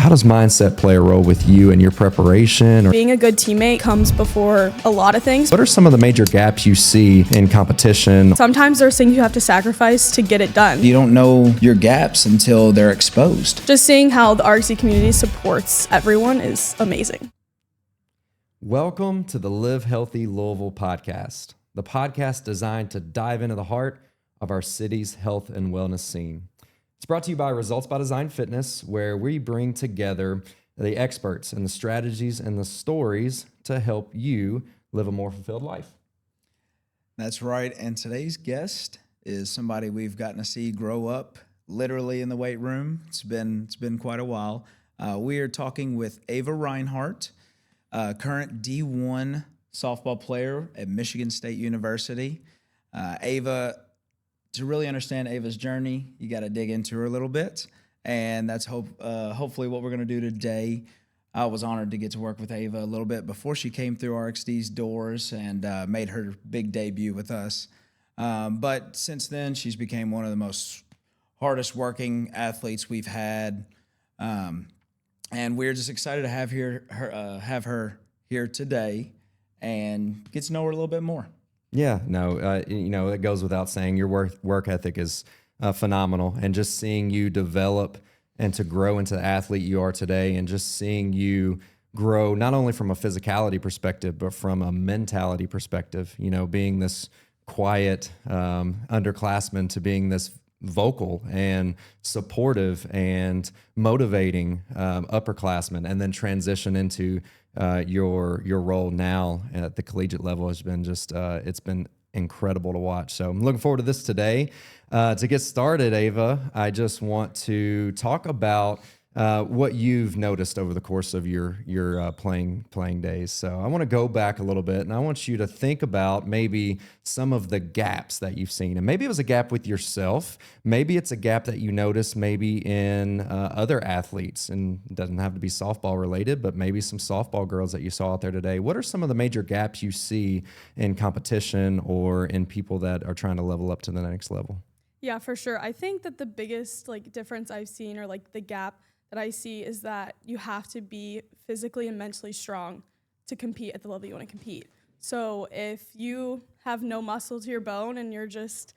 How does mindset play a role with you and your preparation? Or Being a good teammate comes before a lot of things. what are some of the major gaps you see in competition? Sometimes there's things you have to sacrifice to get it done. You don't know your gaps until they're exposed. Just seeing how the RC community supports everyone is amazing. Welcome to the Live Healthy Louisville podcast, the podcast designed to dive into the heart of our city's health and wellness scene. It's brought to you by Results by Design Fitness, where we bring together the experts and the strategies and the stories to help you live a more fulfilled life. That's right. And today's guest is somebody we've gotten to see grow up literally in the weight room. It's been quite a while. We are talking with Ava Reinhart, current D1 softball player at Michigan State University. To really understand Ava's journey, you got to dig into her a little bit, and that's hopefully what we're going to do today. I was honored to get to work with Ava a little bit before she came through RxD's doors and made her big debut with us. But since then, she's became one of the most hardest working athletes we've had, and we're just excited to have her here today and get to know her a little bit more. Yeah, no, it goes without saying your work ethic is phenomenal, and just seeing you develop and to grow into the athlete you are today, and just seeing you grow not only from a physicality perspective, but from a mentality perspective, being this quiet underclassman to being this vocal and supportive and motivating upperclassman, and then transition into your role now at the collegiate level has been just it's been incredible to watch. So I'm looking forward to this today. To get started, Ava, I just want to talk about what you've noticed over the course of your playing days. So I want to go back a little bit, and I want you to think about maybe some of the gaps that you've seen. And maybe it was a gap with yourself. Maybe it's a gap that you noticed maybe in other athletes, and it doesn't have to be softball related, but maybe some softball girls that you saw out there today. What are some of the major gaps you see in competition or in people that are trying to level up to the next level? Yeah, for sure. I think that the biggest difference I've seen, or the gap that I see, is that you have to be physically and mentally strong to compete at the level you want to compete. So if you have no muscle to your bone and you're just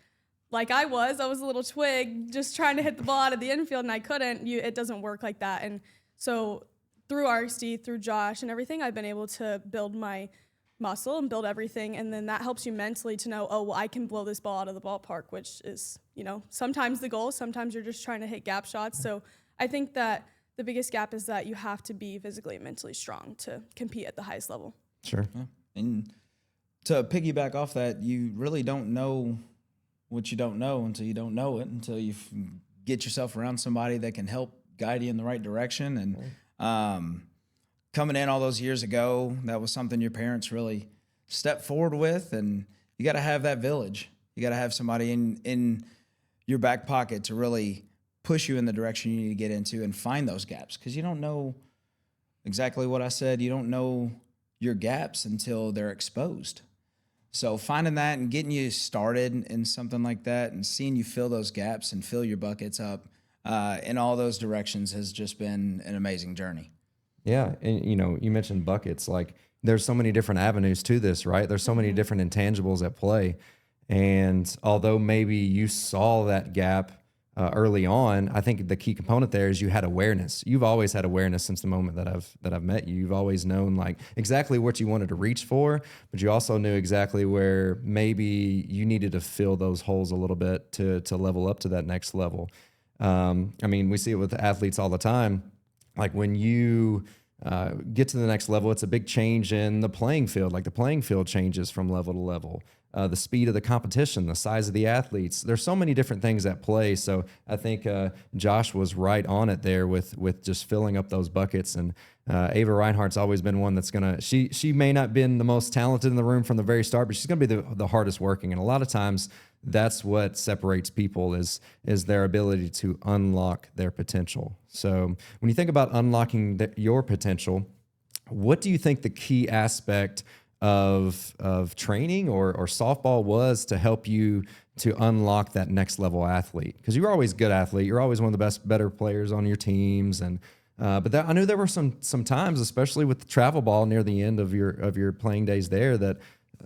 like I was a little twig just trying to hit the ball out of the infield and I couldn't, it doesn't work like that. And so through RxD, through Josh and everything, I've been able to build my muscle and build everything, and then that helps you mentally to know, I can blow this ball out of the ballpark, which is, sometimes the goal, sometimes you're just trying to hit gap shots. So I think that the biggest gap is that you have to be physically and mentally strong to compete at the highest level. Sure. Yeah. And to piggyback off that, you really don't know what you don't know until you don't know it, until you get yourself around somebody that can help guide you in the right direction. And coming in all those years ago, that was something your parents really stepped forward with, and you got to have that village. You got to have somebody in your back pocket to really push you in the direction you need to get into and find those gaps, because you don't know exactly what I said. You don't know your gaps until they're exposed. So finding that and getting you started in something like that and seeing you fill those gaps and fill your buckets up in all those directions has just been an amazing journey. Yeah, and you mentioned buckets. There's so many different avenues to this, right? There's so many different intangibles at play. And although maybe you saw that gap early on, I think the key component there is you had awareness. You've always had awareness since the moment that I've met you. You've always known exactly what you wanted to reach for, but you also knew exactly where maybe you needed to fill those holes a little bit to level up to that next level. We see it with athletes all the time. When you get to the next level, it's a big change in the playing field. The playing field changes from level to level. The speed of the competition, the size of the athletes. There's so many different things at play. So I think Josh was right on it there with just filling up those buckets. And Ava Reinhart's always been one that's she may not have been the most talented in the room from the very start, but she's gonna be the hardest working. And a lot of times that's what separates people is their ability to unlock their potential. So when you think about unlocking your potential, what do you think the key aspect of training or softball was to help you to unlock that next level athlete? Because you were always a good athlete. You're always one of the better players on your teams. And But I knew there were some times, especially with the travel ball near the end of your playing days there, that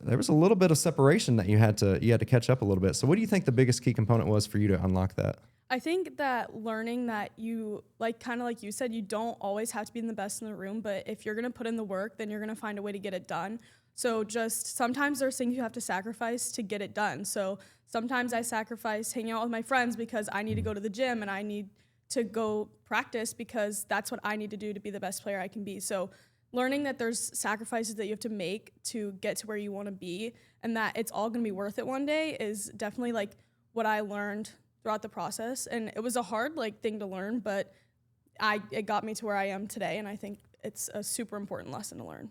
there was a little bit of separation that you had to catch up a little bit. So what do you think the biggest key component was for you to unlock that? I think that learning that you, like, kind of like you said, you don't always have to be the best in the room, but if you're going to put in the work, then you're going to find a way to get it done. So just sometimes there's things you have to sacrifice to get it done. So sometimes I sacrifice hanging out with my friends because I need to go to the gym and I need to go practice because that's what I need to do to be the best player I can be. So learning that there's sacrifices that you have to make to get to where you want to be and that it's all going to be worth it one day is definitely like what I learned throughout the process. And it was a hard thing to learn, but it got me to where I am today. And I think it's a super important lesson to learn.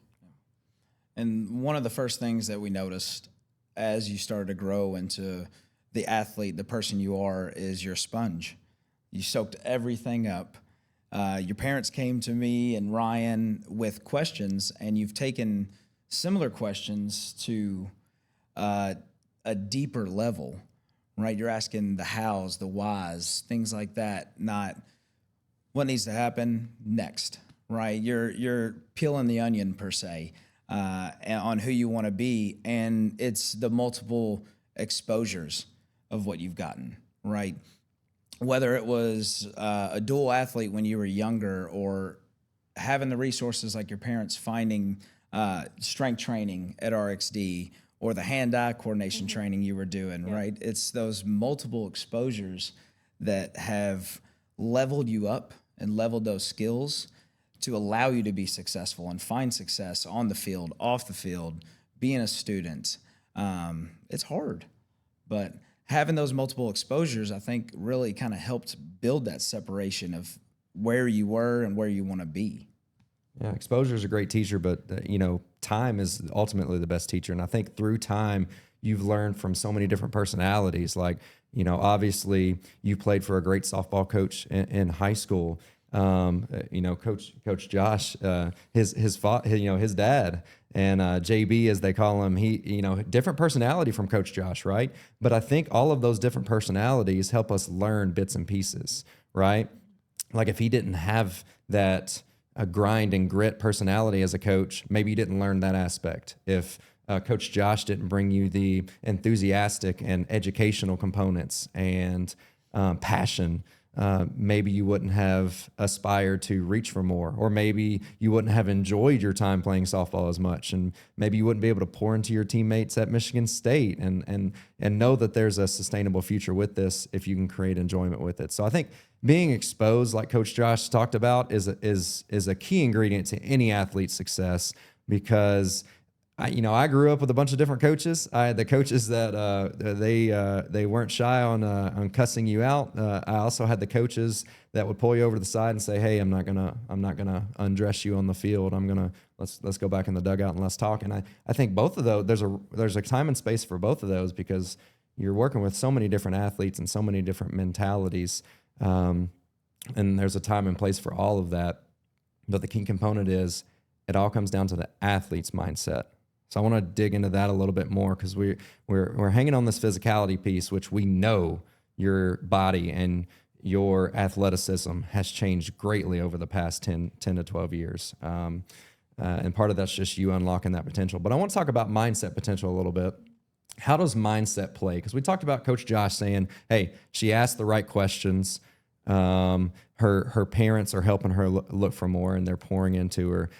And one of the first things that we noticed as you started to grow into the athlete, the person you are, is your sponge. You soaked everything up. Your parents came to me and Ryan with questions, and you've taken similar questions to a deeper level, right? You're asking the hows, the whys, things like that, not what needs to happen next, right? You're peeling the onion, per se, on who you want to be, and it's the multiple exposures of what you've gotten, right? Whether it was a dual athlete when you were younger or having the resources like your parents finding strength training at RXD or the hand-eye coordination training you were doing, right? It's those multiple exposures that have leveled you up and leveled those skills to allow you to be successful and find success on the field, off the field, being a student. It's hard, but having those multiple exposures, I think, really kind of helped build that separation of where you were and where you want to be. Yeah, exposure is a great teacher, but time is ultimately the best teacher. And I think through time, you've learned from so many different personalities. Like, obviously, you played for a great softball coach in high school. Coach Josh, his dad, and JB, as they call him, he, different personality from Coach Josh, right? But I think all of those different personalities help us learn bits and pieces, right? Like if he didn't have that grind and grit personality as a coach, maybe you didn't learn that aspect. If Coach Josh didn't bring you the enthusiastic and educational components and passion, maybe you wouldn't have aspired to reach for more, or maybe you wouldn't have enjoyed your time playing softball as much, and maybe you wouldn't be able to pour into your teammates at Michigan State and know that there's a sustainable future with this if you can create enjoyment with it. So I think being exposed, like Coach Josh talked about, is a key ingredient to any athlete's success, because I grew up with a bunch of different coaches. I had the coaches that they weren't shy on cussing you out. I also had the coaches that would pull you over to the side and say, "Hey, I'm not gonna undress you on the field. Let's go back in the dugout and let's talk." And I think both of those, there's a time and space for both of those, because you're working with so many different athletes and so many different mentalities, and there's a time and place for all of that. But the key component is it all comes down to the athlete's mindset. So I want to dig into that a little bit more, because we're hanging on this physicality piece, which we know your body and your athleticism has changed greatly over the past 10 to 12 years. And part of that's just you unlocking that potential. But I want to talk about mindset potential a little bit. How does mindset play? Because we talked about Coach Josh saying, hey, she asked the right questions. Her parents are helping her look for more, and they're pouring into her.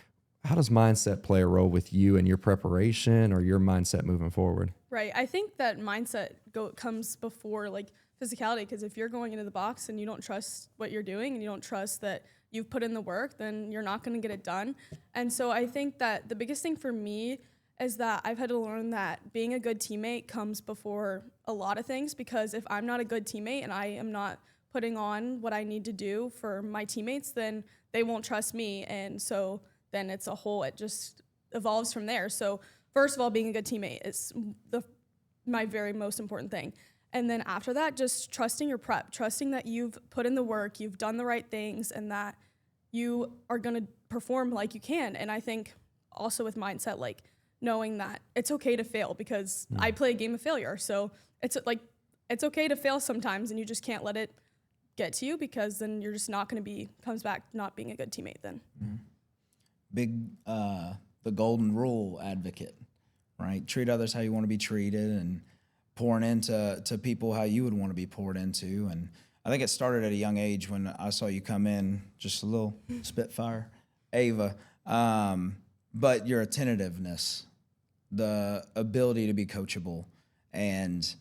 How does mindset play a role with you and your preparation or your mindset moving forward? Right. I think that mindset comes before physicality, because if you're going into the box and you don't trust what you're doing and you don't trust that you've put in the work, then you're not going to get it done. And so I think that the biggest thing for me is that I've had to learn that being a good teammate comes before a lot of things, because if I'm not a good teammate and I am not putting on what I need to do for my teammates, then they won't trust me. And so then it just evolves from there. So first of all, being a good teammate is my very most important thing. And then after that, just trusting your prep, trusting that you've put in the work, you've done the right things, and that you are going to perform like you can. And I think also with mindset, knowing that it's okay to fail, because I play a game of failure. So it's okay to fail sometimes, and you just can't let it get to you, because then you're just not going to be, comes back not being a good teammate then. Big, the golden rule advocate, right? Treat others how you want to be treated, and pouring into people how you would want to be poured into. And I think it started at a young age when I saw you come in, just a little spitfire, Ava. But your attentiveness, the ability to be coachable and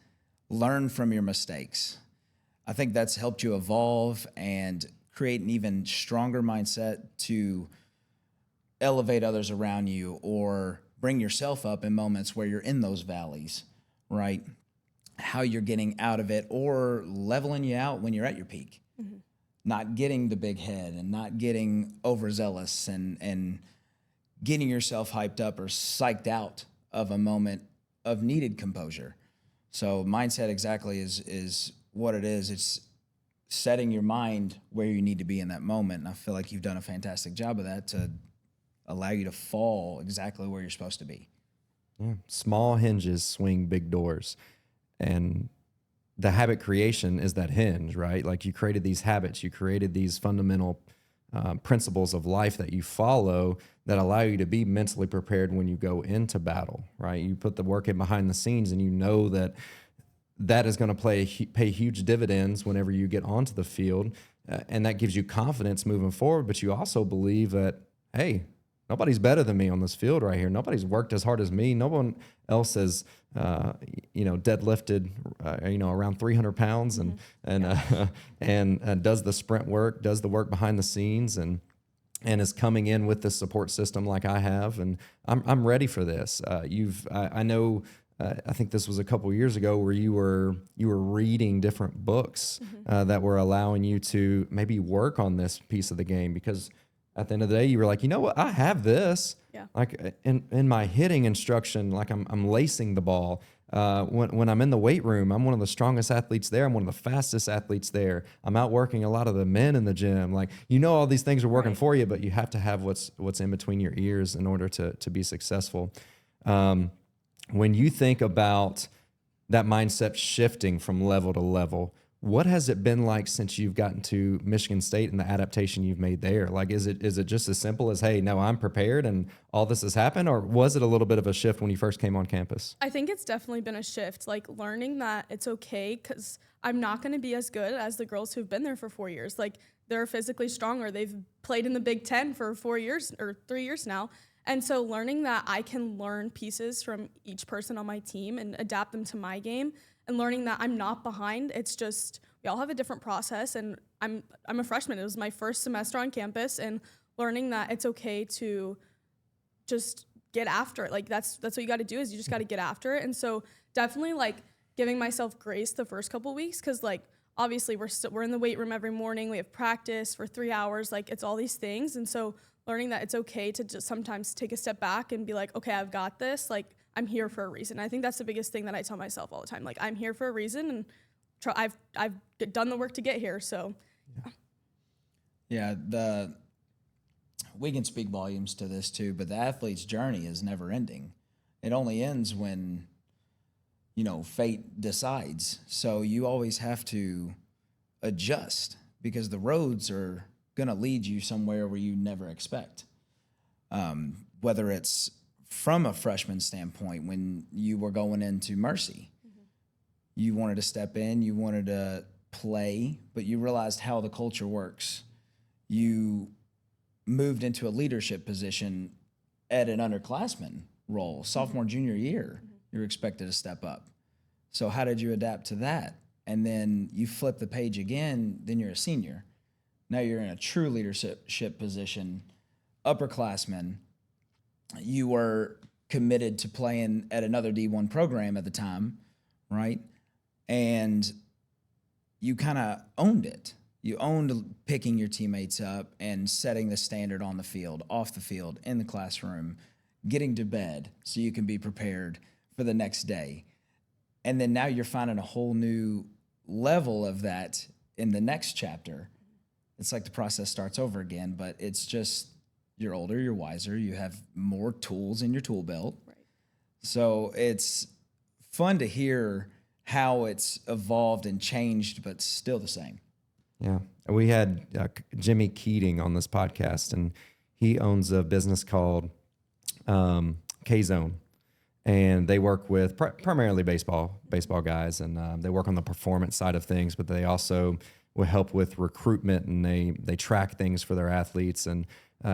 learn from your mistakes. I think that's helped you evolve and create an even stronger mindset to elevate others around you, or bring yourself up in moments where you're in those valleys, right? How you're getting out of it, or leveling you out when you're at your peak. Not getting the big head and not getting overzealous and getting yourself hyped up or psyched out of a moment of needed composure. So mindset exactly is what it is. It's setting your mind where you need to be in that moment. And I feel like you've done a fantastic job of that to allow you to fall exactly where you're supposed to be. Yeah. Small hinges swing big doors. And the habit creation is that hinge, right? Like, you created these habits, you created these fundamental principles of life that you follow that allow you to be mentally prepared when you go into battle, right? You put the work in behind the scenes, and you know that that is going to pay huge dividends whenever you get onto the field. And that gives you confidence moving forward. But you also believe that, hey, nobody's better than me on this field right here. Nobody's worked as hard as me. No one else has, deadlifted, around 300 pounds and does the sprint work, does the work behind the scenes, and is coming in with this support system like I have. And I'm ready for this. I know. I think this was a couple of years ago where you were reading different books that were allowing you to maybe work on this piece of the game, because at the end of the day, you were like, you know what, I have this. Yeah. Like in my hitting instruction, like I'm lacing the ball. When I'm in the weight room, I'm one of the strongest athletes there. I'm one of the fastest athletes there. I'm outworking a lot of the men in the gym. Like, all these things are working Right. for you, but you have to have what's in between your ears in order to be successful. When you think about that mindset shifting from level to level, what has it been like since you've gotten to Michigan State and the adaptation you've made there? Like, is it just as simple as, hey, no, I'm prepared and all this has happened? Or was it a little bit of a shift when you first came on campus? I think it's definitely been a shift, like learning that it's okay, because I'm not going to be as good as the girls who've been there for 4 years. Like, they're physically stronger. They've played in the Big Ten for 4 years or 3 years now. And so learning that I can learn pieces from each person on my team and adapt them to my game, and learning that I'm not behind. It's just, we all have a different process, and I'm a freshman. It was my first semester on campus, and learning that it's okay to just get after it. Like, that's what you got to do, is you just got to get after it. And so definitely, like, giving myself grace the first couple of weeks, because, like, obviously we're in the weight room every morning. We have practice for 3 hours. Like, it's all these things. And so learning that it's okay to just sometimes take a step back and be like, okay, I've got this. Like, I'm here for a reason. I think that's the biggest thing that I tell myself all the time. Like, I'm here for a reason, and I've done the work to get here. So, Yeah, we can speak volumes to this too, but the athlete's journey is never ending. It only ends when, fate decides. So you always have to adjust, because the roads are going to lead you somewhere where you never expect. Whether it's from a freshman standpoint, when you were going into Mercy, you wanted to step in, you wanted to play, but you realized how the culture works. You moved into a leadership position at an underclassman role. Sophomore, junior year, you're expected to step up. So how did you adapt to that? And then you flip the page again, then you're a senior. Now you're in a true leadership position, upperclassman. You were committed to playing at another D1 program at the time, right? And you kind of owned it. You owned picking your teammates up and setting the standard on the field, off the field, in the classroom, getting to bed so you can be prepared for the next day. And then now you're finding a whole new level of that in the next chapter. It's like the process starts over again, but it's just, you're older, you're wiser, you have more tools in your tool belt. right. So it's fun to hear how it's evolved and changed, but still the same. Yeah. We had Jimmy Keating on this podcast, and he owns a business called K-Zone. And they work with primarily baseball guys, and they work on the performance side of things, but they also will help with recruitment, and they track things for their athletes. And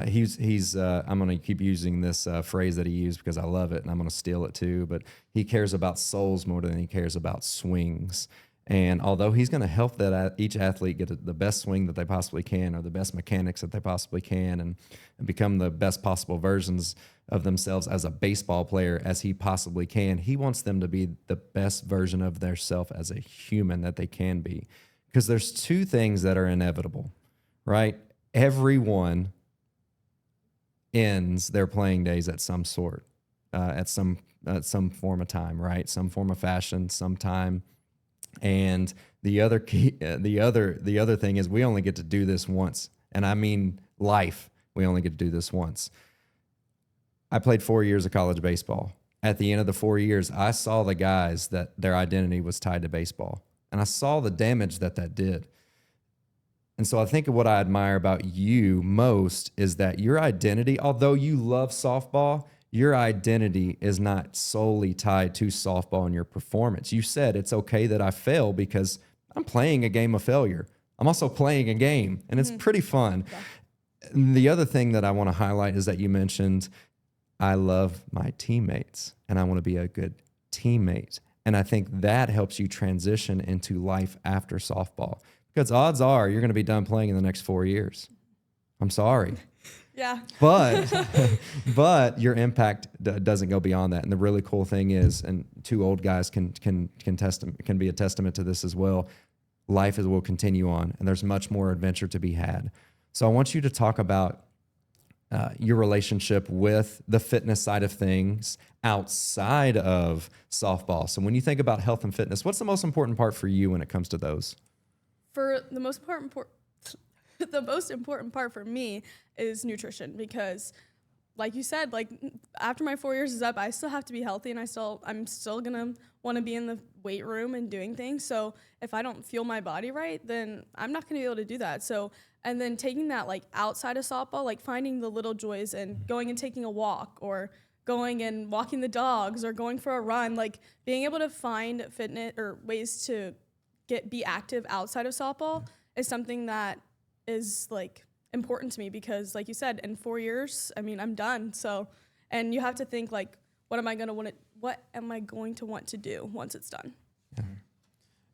he's I'm going to keep using this phrase that he used because I love it, and I'm going to steal it too. But he cares about souls more than he cares about swings. And although he's going to help that each athlete get the best swing that they possibly can, or the best mechanics that they possibly can, and become the best possible versions of themselves as a baseball player as he possibly can, he wants them to be the best version of their self as a human that they can be. Because there's two things that are inevitable, right? Everyone ends their playing days at some sort, at some form of time, right? Some form of fashion, sometime. And the other thing is we only get to do this once. And I mean life. We only get to do this once. I played 4 years of college baseball. At the end of the 4 years, I saw the guys that their identity was tied to baseball. And I saw the damage that did. And so I think what I admire about you most is that your identity, although you love softball, your identity is not solely tied to softball and your performance. You said it's okay that I fail because I'm playing a game of failure. I'm also playing a game, and it's pretty fun. Yeah. And the other thing that I want to highlight is that you mentioned, I love my teammates, and I want to be a good teammate. And I think that helps you transition into life after softball, because odds are you're going to be done playing in the next 4 years. I'm sorry. Yeah. But your impact doesn't go beyond that. And the really cool thing is, and two old guys can be a testament to this as well, life will continue on, and there's much more adventure to be had. So I want you to talk about your relationship with the fitness side of things outside of softball. So when you think about health and fitness, what's the most important part for you when it comes to those? For the most important part for me is nutrition, because like you said, like after my 4 years is up, I still have to be healthy, and I'm still gonna want to be in the weight room and doing things. So if I don't feel my body right, then I'm not gonna be able to do that. So, and then taking that like outside of softball, like finding the little joys and going and taking a walk, or going and walking the dogs, or going for a run, like being able to find fitness or ways to be active outside of softball is something that is like important to me, because like you said, in 4 years, I mean, I'm done. So, and you have to think like, what am I going to want to do once it's done? Yeah.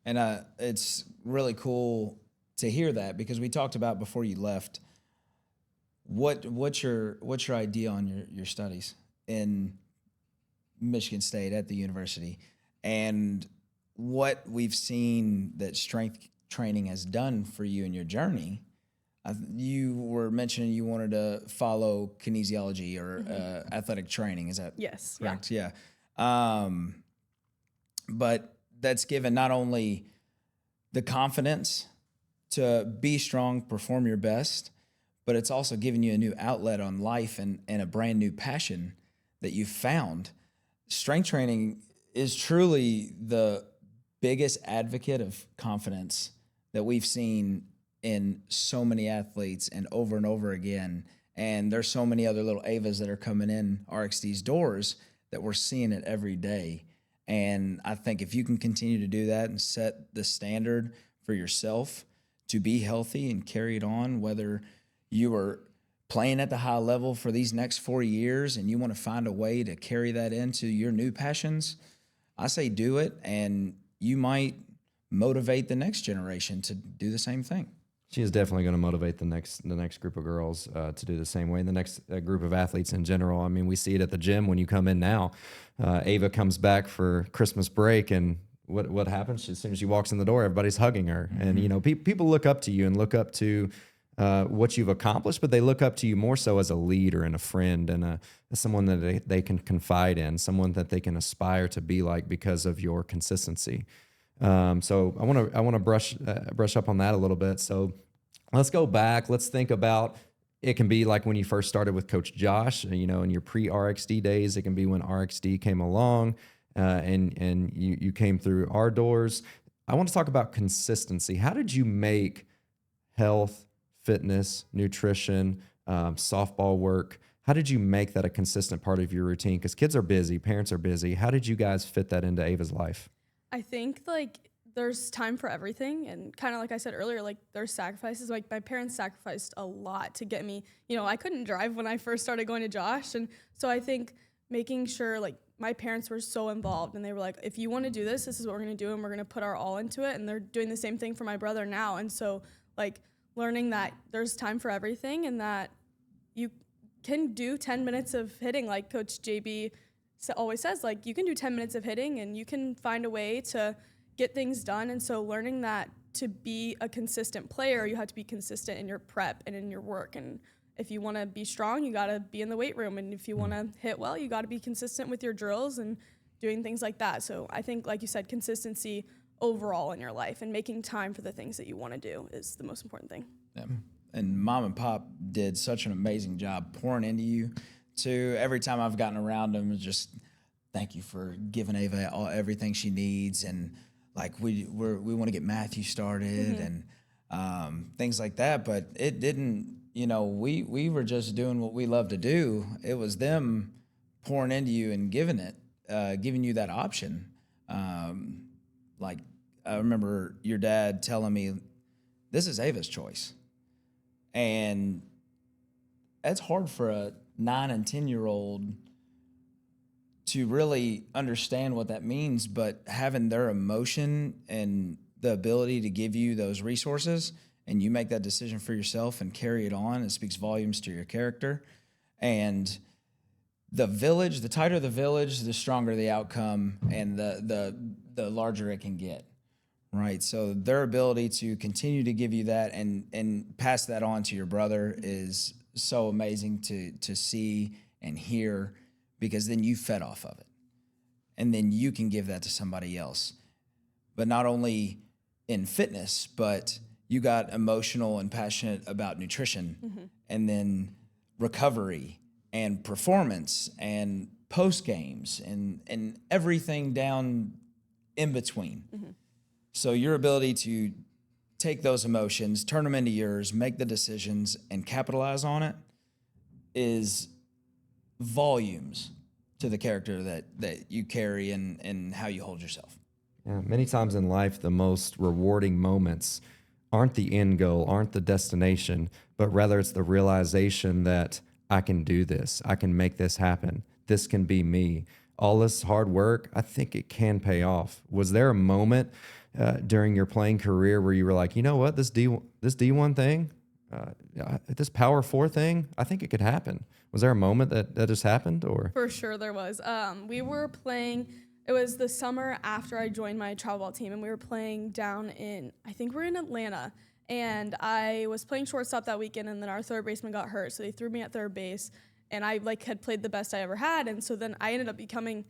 And it's really cool to hear that, because we talked about before you left, what's your idea on your studies in Michigan State at the university, and what we've seen that strength training has done for you in your journey. You were mentioning you wanted to follow kinesiology or athletic training. Is that yes, correct? Yeah. But that's given not only the confidence to be strong, perform your best, but it's also given you a new outlet on life and a brand new passion that you've found. Strength training is truly the biggest advocate of confidence that we've seen in so many athletes, and over again. And there's so many other little Avas that are coming in RxD's doors that we're seeing it every day. And I think if you can continue to do that and set the standard for yourself to be healthy and carry it on, whether you are playing at the high level for these next 4 years and you want to find a way to carry that into your new passions, I say do it, and you might motivate the next generation to do the same thing. She is definitely going to motivate the next group of girls to do the same way, and the next group of athletes in general. I mean, we see it at the gym when you come in now. Ava comes back for Christmas break, and what happens? As soon as she walks in the door, everybody's hugging her. Mm-hmm. And, you know, people look up to you and look up to what you've accomplished, but they look up to you more so as a leader and a friend, and as someone that they can confide in, someone that they can aspire to be like because of your consistency. So I want to brush up on that a little bit. So let's go back. Let's think about, it can be like when you first started with Coach Josh, you know, in your pre-RxD days. It can be when RxD came along, and you came through our doors. I want to talk about consistency. How did you make health, fitness, nutrition, softball work. How did you make that a consistent part of your routine? Because kids are busy, parents are busy. How did you guys fit that into Ava's life? I think like there's time for everything, and kind of like I said earlier, like there's sacrifices. Like my parents sacrificed a lot to get me, I couldn't drive when I first started going to Josh, and so I think making sure like my parents were so involved, and they were like, if you want to do this, this is what we're going to do, and we're going to put our all into it. And they're doing the same thing for my brother now. And so like learning that there's time for everything, and that you can do 10 minutes of hitting, like Coach JB always says, like you can do 10 minutes of hitting and you can find a way to get things done. And so learning that to be a consistent player, you have to be consistent in your prep and in your work. And if you want to be strong, you got to be in the weight room. And if you want to hit well, you got to be consistent with your drills and doing things like that. So I think, like you said, consistency overall in your life and making time for the things that you want to do is the most important thing. Yeah. And Mom and Pop did such an amazing job pouring into you. Too, every time I've gotten around them, it's just thank you for giving Ava everything she needs, and like we want to get Matthew started and things like that. But it didn't, we were just doing what we love to do. It was them pouring into you and giving you that option. Like I remember your dad telling me, "This is Ava's choice," and it's hard for a 9 and 10-year-old to really understand what that means, but having their emotion and the ability to give you those resources, and you make that decision for yourself and carry it on, it speaks volumes to your character. And the tighter the village, the stronger the outcome, and the larger it can get, right? So their ability to continue to give you that and pass that on to your brother is so amazing to see and hear, because then you fed off of it, and then you can give that to somebody else. But not only in fitness, but you got emotional and passionate about nutrition, and then recovery and performance and post games and everything down in between. So your ability to take those emotions, turn them into yours, make the decisions, and capitalize on it is volumes to the character that you carry and how you hold yourself. Yeah, many times in life, the most rewarding moments aren't the end goal, aren't the destination, but rather it's the realization that I can do this, I can make this happen, this can be me. All this hard work, I think it can pay off. Was there a moment during your playing career where you were like, you know what, this D1 thing, this Power 4 thing, I think it could happen? Was there a moment that just happened? Or For sure there was. We were playing, it was the summer after I joined my travel ball team, and we were playing down in, I think we're in Atlanta, and I was playing shortstop that weekend, and then our third baseman got hurt, so they threw me at third base, and I had played the best I ever had, and so then I ended up becoming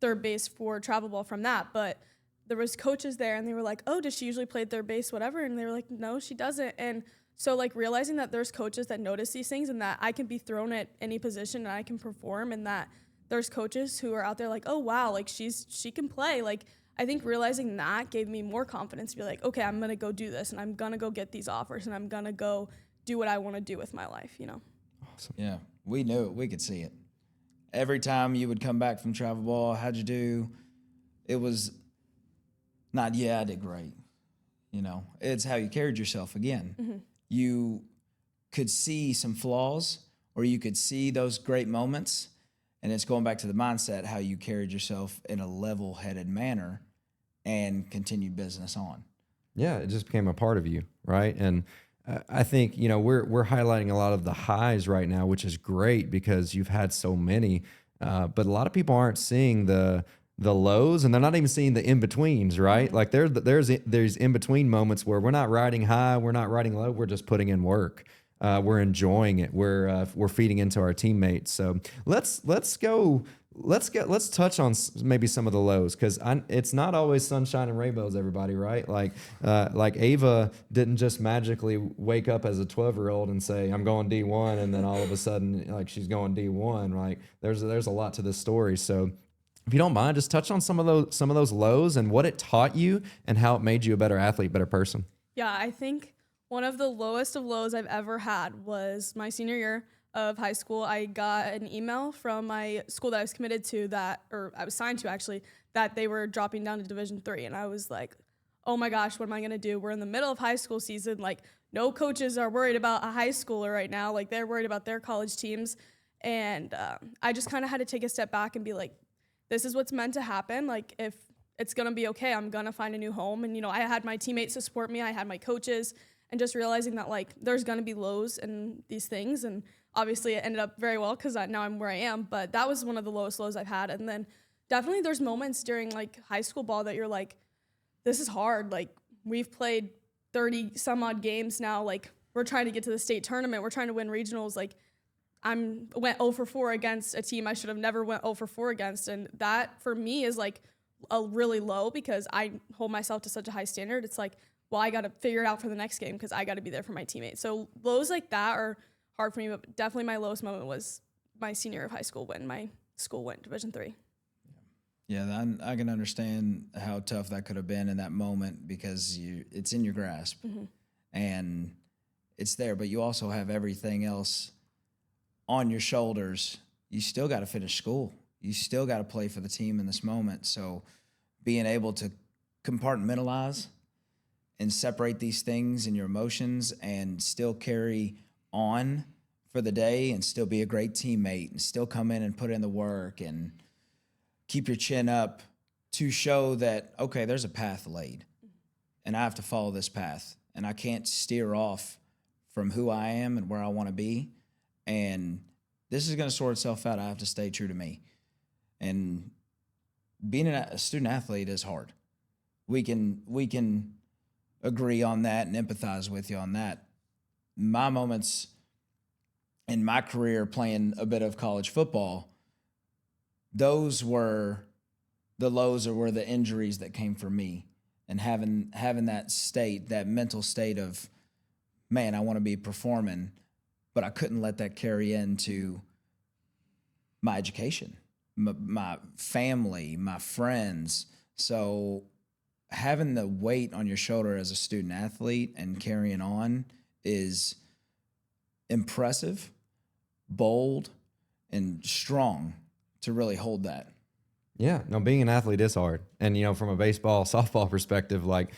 third base for travel ball from that. But there was coaches there, and they were like, oh, does she usually play third base, whatever? And they were like, no, she doesn't. And so realizing that there's coaches that notice these things, and that I can be thrown at any position and I can perform, and that there's coaches who are out there like, oh wow, she can play. I think realizing that gave me more confidence to be like, okay, I'm gonna go do this, and I'm gonna go get these offers, and I'm gonna go do what I want to do with my life. Awesome. Yeah, we knew it. We could see it. Every time you would come back from travel ball, how'd you do? It was not, yeah, I did great. It's how you carried yourself again. You could see some flaws, or you could see those great moments. And it's going back to the mindset, how you carried yourself in a level-headed manner and continued business on. Yeah, it just became a part of you, right? And I think, we're highlighting a lot of the highs right now, which is great because you've had so many. But a lot of people aren't seeing the lows, and they're not even seeing the in-betweens, right? Like there's in-between moments where we're not riding high, we're not riding low, we're just putting in work. We're enjoying it. We're feeding into our teammates. So let's touch on maybe some of the lows, because it's not always sunshine and rainbows, everybody, right? Like Ava didn't just magically wake up as a 12-year-old and say, I'm going D1, and then all of a sudden she's going D1. Like there's a lot to this story. So if you don't mind, just touch on some of those lows and what it taught you and how it made you a better athlete, better person. Yeah, I think One of the lowest of lows I've ever had was my senior year of high school. I got an email from my school that I was committed to or I was signed to actually, that they were dropping down to Division III. And I was like, oh my gosh, what am I going to do? We're in the middle of high school season. Like, no coaches are worried about a high schooler right now. Like, they're worried about their college teams. And I just kind of had to take a step back and be like, this is what's meant to happen. Like, if it's going to be okay, I'm going to find a new home. And, I had my teammates to support me. I had my coaches. And just realizing that, like, there's going to be lows in these things. And obviously it ended up very well because now I'm where I am. But that was one of the lowest lows I've had. And then definitely there's moments during, like, high school ball that you're like, this is hard. Like, we've played 30 some odd games now. Like, we're trying to get to the state tournament. We're trying to win regionals. Like, went 0 for 4 against a team I should have never went 0 for 4 against. And that, for me, is, like, a really low because I hold myself to such a high standard. It's like, well, I got to figure it out for the next game because I got to be there for my teammates. So lows like that are hard for me, but definitely my lowest moment was my senior year of high school when my school went Division III. Yeah, I can understand how tough that could have been in that moment because it's in your grasp and it's there, but you also have everything else on your shoulders. You still got to finish school. You still got to play for the team in this moment. So being able to compartmentalize and separate these things and your emotions and still carry on for the day and still be a great teammate and still come in and put in the work and keep your chin up to show that, okay, there's a path laid and I have to follow this path and I can't steer off from who I am and where I want to be. And this is going to sort itself out. I have to stay true to me. And being a student athlete is hard. We can agree on that and empathize with you on that. My moments in my career playing a bit of college football, those were the lows or were the injuries that came for me. And having that state, that mental state of, man, I want to be performing, but I couldn't let that carry into my education, my family, my friends. So having the weight on your shoulder as a student athlete and carrying on is impressive, bold, and strong to really hold that. Yeah, no, being an athlete is hard. And, from a baseball, softball perspective, like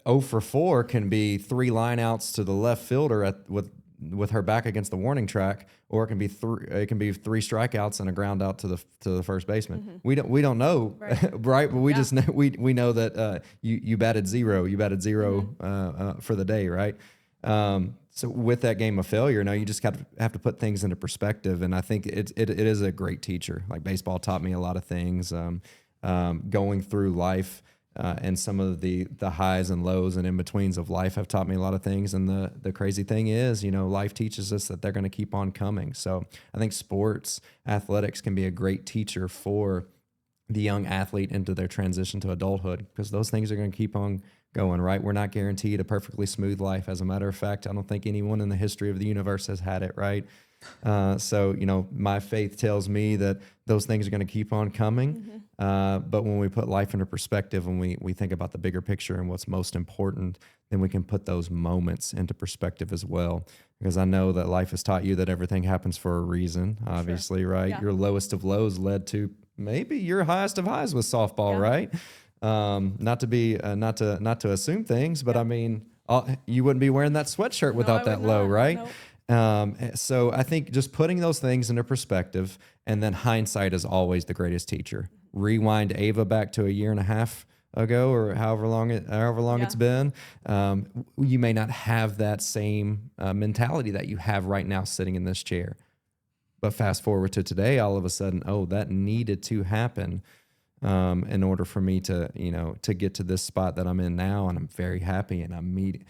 0 for 4 can be 3 lineouts to the left fielder with her back against the warning track, or it can be 3 strikeouts and a ground out to the first baseman. We don't know, right? But we just know, we know that you batted 0. You batted 0 for the day, right? So with that game of failure, you just have to put things into perspective. And I think it is a great teacher. Like, baseball taught me a lot of things, going through life. And some of the highs and lows and in-betweens of life have taught me a lot of things. And the crazy thing is, life teaches us that they're going to keep on coming. So I think athletics can be a great teacher for the young athlete into their transition to adulthood, because those things are going to keep on going, right? We're not guaranteed a perfectly smooth life. As a matter of fact, I don't think anyone in the history of the universe has had it, right? So, my faith tells me that those things are going to keep on coming. But when we put life into perspective, when we think about the bigger picture and what's most important, then we can put those moments into perspective as well. Because I know that life has taught you that everything happens for a reason, obviously, sure. Right? Yeah. Your lowest of lows led to maybe your highest of highs with softball, right? Not to assume things, but I mean, you wouldn't be wearing that sweatshirt without that low, right? Nope. So I think just putting those things into perspective, and then hindsight is always the greatest teacher. Rewind Ava back to a year and a half ago, or however long it's been. You may not have that same mentality that you have right now sitting in this chair, but fast forward to today, all of a sudden, that needed to happen in order for me to get to this spot that I'm in now, and I'm very happy, and I'm meeting.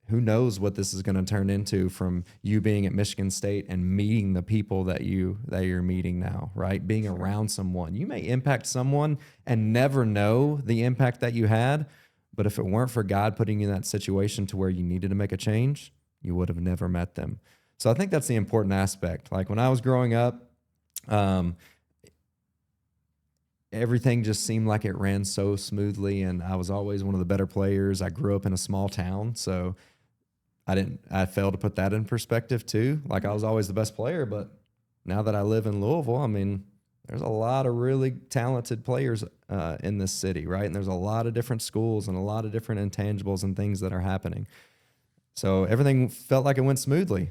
Who knows what this is going to turn into from you being at Michigan State and meeting the people that you're meeting now, right? Being around someone. You may impact someone and never know the impact that you had, but if it weren't for God putting you in that situation to where you needed to make a change, you would have never met them. So I think that's the important aspect. Like, when I was growing up, everything just seemed like it ran so smoothly, and I was always one of the better players. I grew up in a small town, so I failed to put that in perspective too. Like I was always the best player, but now that I live in Louisville, I mean, there's a lot of really talented players in this city, right? And there's a lot of different schools and a lot of different intangibles and things that are happening. So everything felt like it went smoothly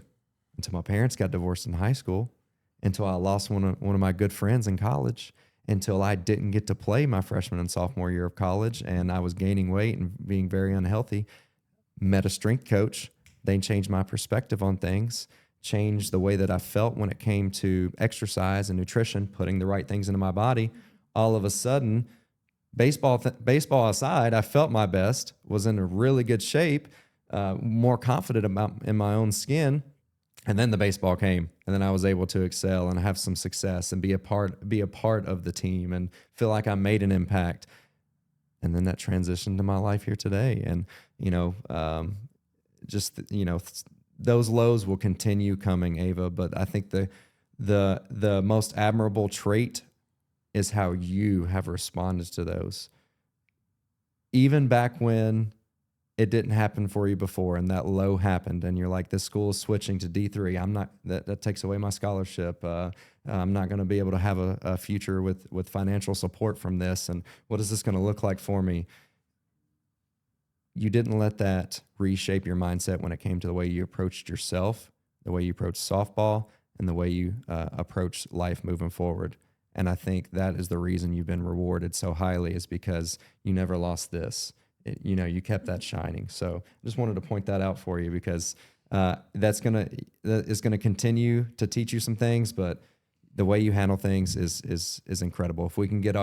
until my parents got divorced in high school, until I lost one of my good friends in college, until I didn't get to play my freshman and sophomore year of college, and I was gaining weight and being very unhealthy. Met a strength coach. They changed my perspective on things, changed the way that I felt when it came to exercise and nutrition, putting the right things into my body. All of a sudden, baseball aside, I felt my best, was in a really good shape, more confident in my own skin. And then the baseball came, and then I was able to excel and have some success and be a part of the team and feel like I made an impact. And then that transitioned to my life here today. And, those lows will continue coming, Ava. But I think the most admirable trait is how you have responded to those. Even back when it didn't happen for you before and that low happened and you're like, this school is switching to D3. I'm not, that takes away my scholarship. I'm not going to be able to have a future with financial support from this. And what is this going to look like for me? You didn't let that reshape your mindset when it came to the way you approached yourself, the way you approached softball, and the way you approach life moving forward. And I think that is the reason you've been rewarded so highly, is because you never lost this. You kept that shining. So I just wanted to point that out for you, because that is gonna continue to teach you some things, but the way you handle things is incredible. If we can get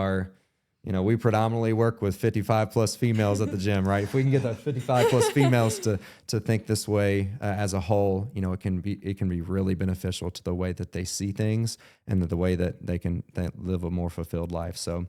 we predominantly work with 55 plus females at the gym, right? If we can get the 55 plus females to think this way as a whole, it can be really beneficial to the way that they see things and the way that they can live a more fulfilled life. So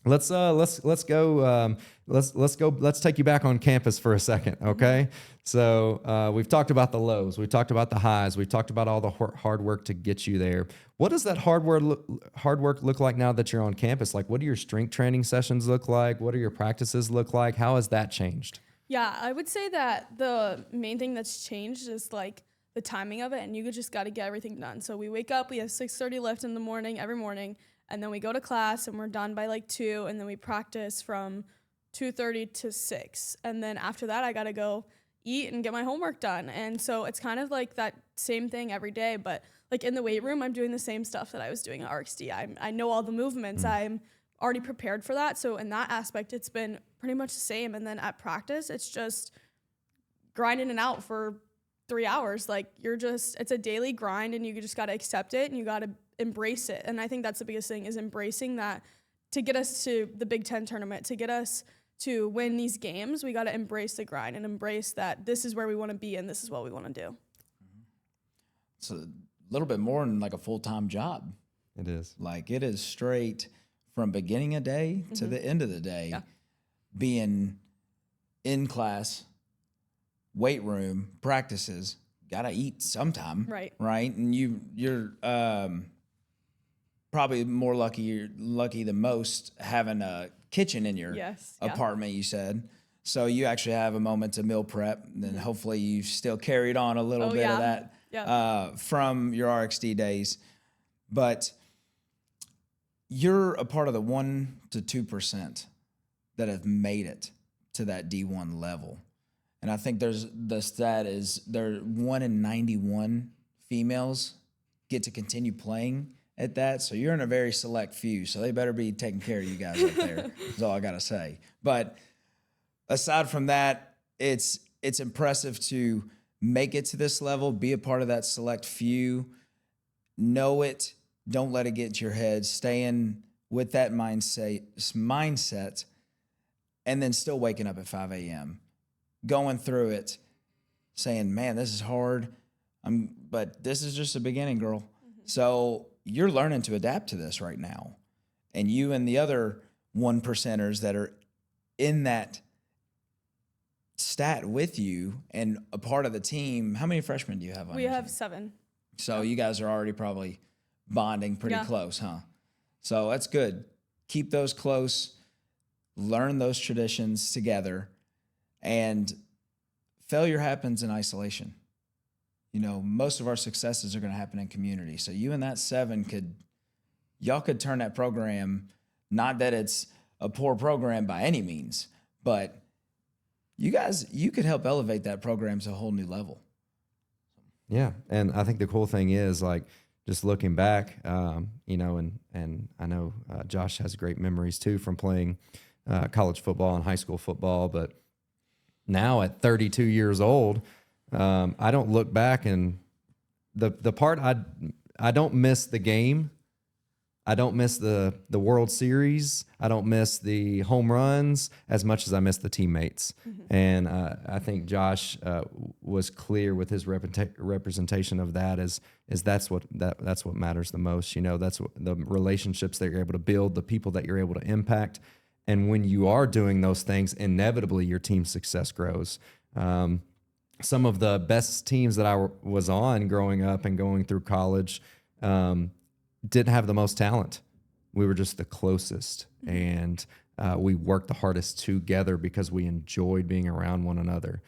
let's go. Let's take you back on campus for a second, okay? So we've talked about the lows, we've talked about the highs, we've talked about all the hard work to get you there. What does that hard work look like now that you're on campus? Like, what do your strength training sessions look like? What do your practices look like? How has that changed? Yeah, I would say that the main thing that's changed is like the timing of it, and you just got to get everything done. So we wake up, we have 6:30 lift in the morning every morning. And then we go to class and we're done by like 2, and then we practice from 2:30 to 6. And then after that, I got to go eat and get my homework done. And so it's kind of like that same thing every day. But like in the weight room, I'm doing the same stuff that I was doing at RxD. I know all the movements. I'm already prepared for that. So in that aspect, it's been pretty much the same. And then at practice, it's just grinding it out for 3 hours. Like it's a daily grind, and you just got to accept it, and you got to embrace it. And I think that's the biggest thing, is embracing that. To get us to the Big Ten tournament, to get us to win these games, we got to embrace the grind and embrace that this is where we want to be and this is what we want to do. It's a little bit more than like a full-time job. It is. Like, it is straight from beginning of day to the end of the day, being in class, weight room, practices, gotta eat sometime, right? And you're probably more lucky than most having a kitchen in your apartment, you said. So you actually have a moment to meal prep, and then hopefully you still carried on a little bit of that from your RxD days. But you're a part of the 1 to 2% that have made it to that D1 level. And I think there's the stat is there 1 in 91 females get to continue playing at that. So you're in a very select few. So they better be taking care of you guys up there. That's all I got to say. But aside from that, it's impressive to make it to this level, be a part of that select few, know it, don't let it get to your head, stay in with that mindset, and then still waking up at 5 a.m., going through it, saying, man, this is hard, but this is just the beginning, girl. Mm-hmm. So you're learning to adapt to this right now. And you and the other 1%ers that are in that stat with you and a part of the team, how many freshmen do you have on We your have team? 7. So you guys are already probably bonding pretty close, huh? So that's good. Keep those close, learn those traditions together, and failure happens in isolation. You know, most of our successes are going to happen in community. So you and that 7 y'all could turn that program, not that it's a poor program by any means, but you could help elevate that program to a whole new level. Yeah, and I think the cool thing is, like, just looking back, you know, and I know Josh has great memories too from playing college football and high school football, but now at 32 years old, I don't look back, and the part I don't miss the game. I don't miss the World Series. I don't miss the home runs as much as I miss the teammates. Mm-hmm. And I think Josh was clear with his representation of that. Is that's what matters the most. You know, that's what the relationships that you're able to build, the people that you're able to impact. And when you are doing those things, inevitably your team's success grows. Some of the best teams that I was on growing up and going through college didn't have the most talent. We were just the closest, and we worked the hardest together because we enjoyed being around one another.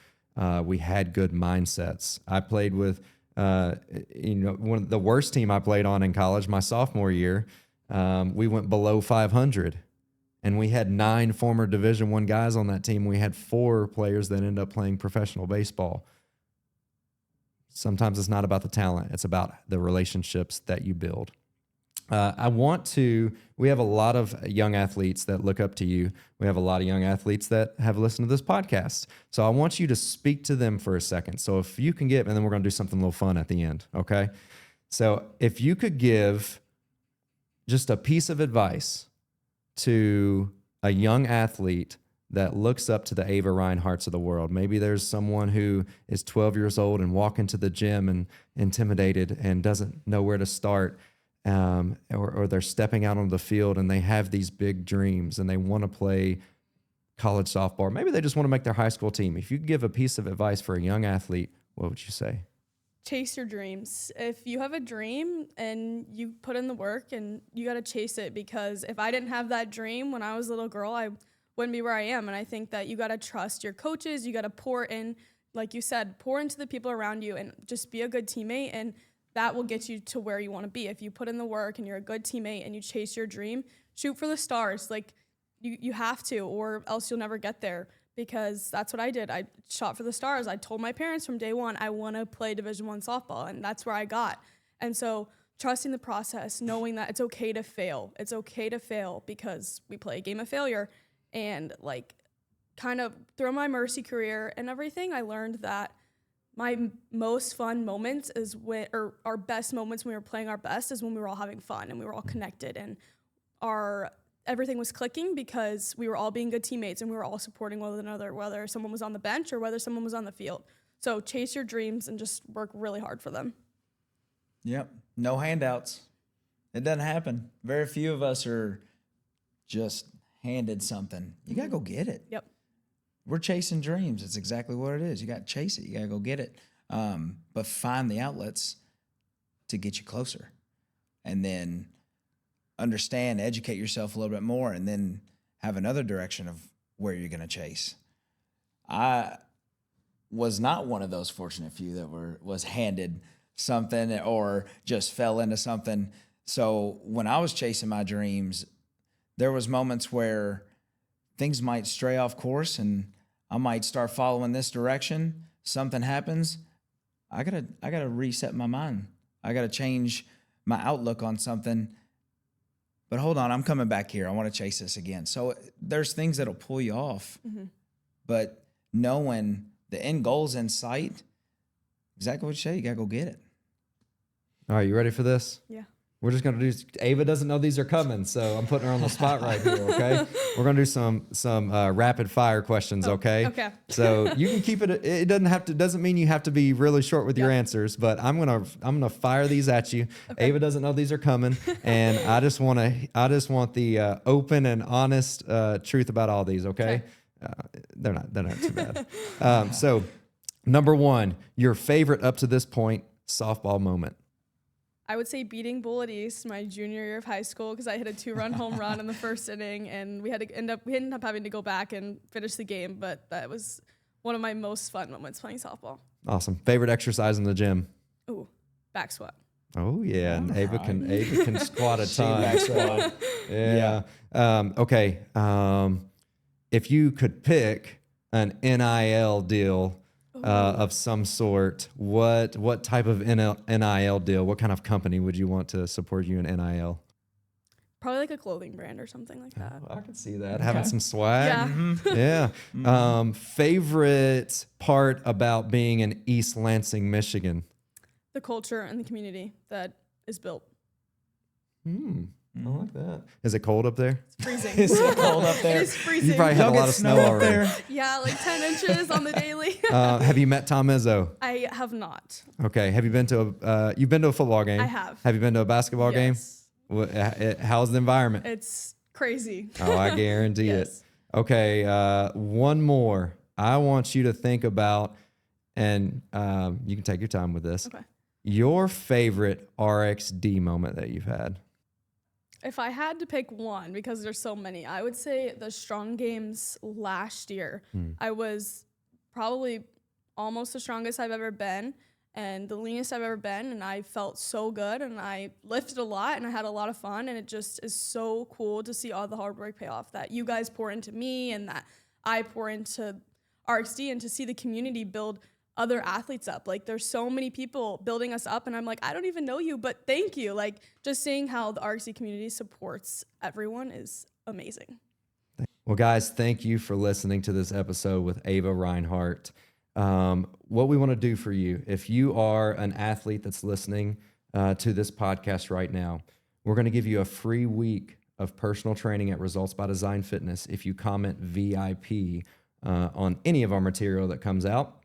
We had good mindsets. I played with, one of the worst team I played on in college, my sophomore year. We went below 500, and we had 9 former Division I guys on that team. We had 4 players that ended up playing professional baseball. Sometimes it's not about the talent; it's about the relationships that you build. We have a lot of young athletes that look up to you. We have a lot of young athletes that have listened to this podcast. So I want you to speak to them for a second. So if you can give, and then we're going to do something a little fun at the end. Okay. So if you could give just a piece of advice to a young athlete that looks up to the Ava Reinharts of the world. Maybe there's someone who is 12 years old and walking to the gym and intimidated and doesn't know where to start. Or they're stepping out on the field and they have these big dreams and they want to play college softball. Maybe they just want to make their high school team. If you could give a piece of advice for a young athlete, what would you say? Chase your dreams. If you have a dream and you put in the work, and you got to chase it, because if I didn't have that dream when I was a little girl, I wouldn't be where I am. And I think that you got to trust your coaches. You got to pour in, like you said, pour into the people around you and just be a good teammate. And that will get you to where you want to be. If you put in the work and you're a good teammate and you chase your dream, shoot for the stars. Like you have to, or else you'll never get there, because that's what I did. I shot for the stars. I told my parents from day one, I want to play Division I softball, and that's where I got. And so trusting the process, knowing that it's okay to fail. It's okay to fail, because we play a game of failure. And like kind of through my Mercy career and everything, I learned that my most fun moments or our best moments when we were playing our best is when we were all having fun and we were all connected and everything was clicking, because we were all being good teammates and we were all supporting one another, whether someone was on the bench or whether someone was on the field. So chase your dreams and just work really hard for them. Yep. No handouts. It doesn't happen. Very few of us are just handed something. You got to go get it. Yep. We're chasing dreams. It's exactly what it is. You got to chase it. You got to go get it. But find the outlets to get you closer. And then understand, educate yourself a little bit more, and then have another direction of where you're going to chase. I was not one of those fortunate few that was handed something or just fell into something. So when I was chasing my dreams, there was moments where things might stray off course and I might start following this direction. Something happens. I gotta reset my mind. I gotta change my outlook on something. But hold on, I'm coming back here. I want to chase this again. So there's things that'll pull you off. Mm-hmm. But knowing the end goal's in sight, exactly what you say, you gotta go get it. All right, you ready for this? Yeah. We're just going to do, Ava doesn't know these are coming, so I'm putting her on the spot right here, okay? We're going to do some rapid fire questions, okay? Okay. So you can keep it, it doesn't mean you have to be really short with your answers, but I'm going to fire these at you. Okay. Ava doesn't know these are coming, and I just want the open and honest truth about all these, okay? They're not too bad. So number 1, your favorite up to this point softball moment. I would say beating Bullitt East my junior year of high school, because I hit a 2-run home run in the first inning, and we ended up having to go back and finish the game. But that was one of my most fun moments playing softball. Awesome. Favorite exercise in the gym? Ooh, back squat. Oh yeah, and Ava can squat a She ton. back squat. Yeah. Okay. If you could pick an NIL deal of some sort, what type of NIL deal? What kind of company would you want to support you in NIL? Probably like a clothing brand or something like that. I can see that having some swag. Yeah. Yeah. Favorite part about being in East Lansing, Michigan? The culture and the community that is built. I like that. Is it cold up there? It's freezing. Is it cold up there? It is freezing. You probably have a Y'all lot get of snow up already. there? Yeah, like 10 inches on the daily. Have you met Tom Izzo? I have not. Okay. Have you been to you've been to a football game? I have. Have you been to a basketball game? Yes. How's the environment? It's crazy. Oh, I guarantee it. Yes. Okay. One more. I want you to think about, and you can take your time with this. Okay. Your favorite RXD moment that you've had. If I had to pick one, because there's so many, I would say the strong games last year. I was probably almost the strongest I've ever been and the leanest I've ever been. And I felt so good and I lifted a lot and I had a lot of fun. And it just is so cool to see all the hard work pay off that you guys pour into me and that I pour into RXD, and to see the community build other athletes up. Like, there's so many people building us up and I'm like, I don't even know you, but thank you. Like, just seeing how the RXD community supports everyone is amazing. Well, guys, thank you for listening to this episode with Ava Reinhart. What we want to do for you, if you are an athlete that's listening to this podcast right now, we're going to give you a free week of personal training at Results by Design Fitness if you comment VIP on any of our material that comes out,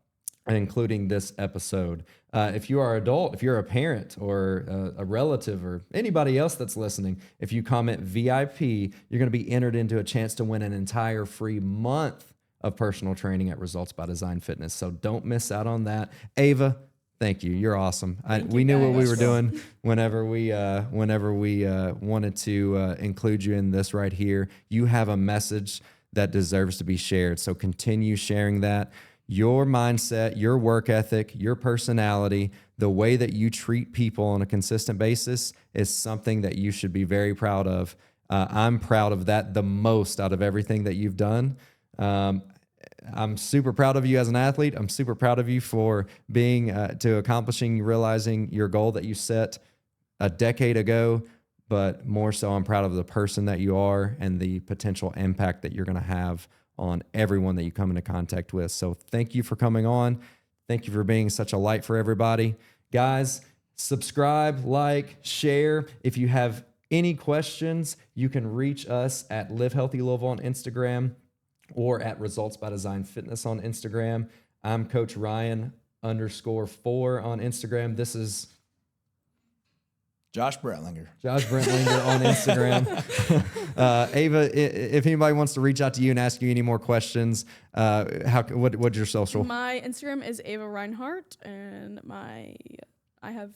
including this episode. If you are an adult, if you're a parent or a relative or anybody else that's listening, if you comment VIP, you're going to be entered into a chance to win an entire free month of personal training at Results by Design Fitness. So don't miss out on that. Ava, thank you. You're awesome. We knew what we were doing whenever we wanted to include you in this right here. You have a message that deserves to be shared. So continue sharing that. Your mindset, your work ethic, your personality, the way that you treat people on a consistent basis is something that you should be very proud of. I'm proud of that the most out of everything that you've done. I'm super proud of you as an athlete. I'm super proud of you for being realizing your goal that you set a decade ago. But more so, I'm proud of the person that you are and the potential impact that you're going to have on everyone that you come into contact with. So thank you for coming on. Thank you for being such a light for everybody. Guys, subscribe, like, share. If you have any questions, you can reach us at Live Healthy Louisville on Instagram or at Results by Design Fitness on Instagram. I'm Coach Ryan _4 on Instagram. This is Josh Brentlinger. Josh Brentlinger on Instagram. Ava, if anybody wants to reach out to you and ask you any more questions, what's your social? My Instagram is Ava Reinhart, and I have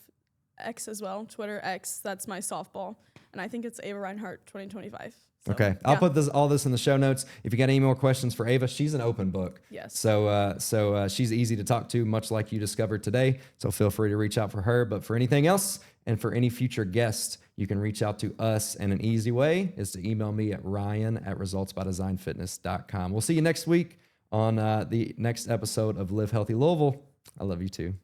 X as well, Twitter X. That's my softball, and I think it's Ava Reinhart 2025. So, Okay, I'll put all this in the show notes. If you got any more questions for Ava, she's an open book. Yes. So she's easy to talk to, much like you discovered today. So feel free to reach out for her. But for anything else and for any future guests, you can reach out to us. And an easy way is to email me at ryan@resultsbydesignfitness.com. We'll see you next week on the next episode of Live Healthy Louisville. I love you too.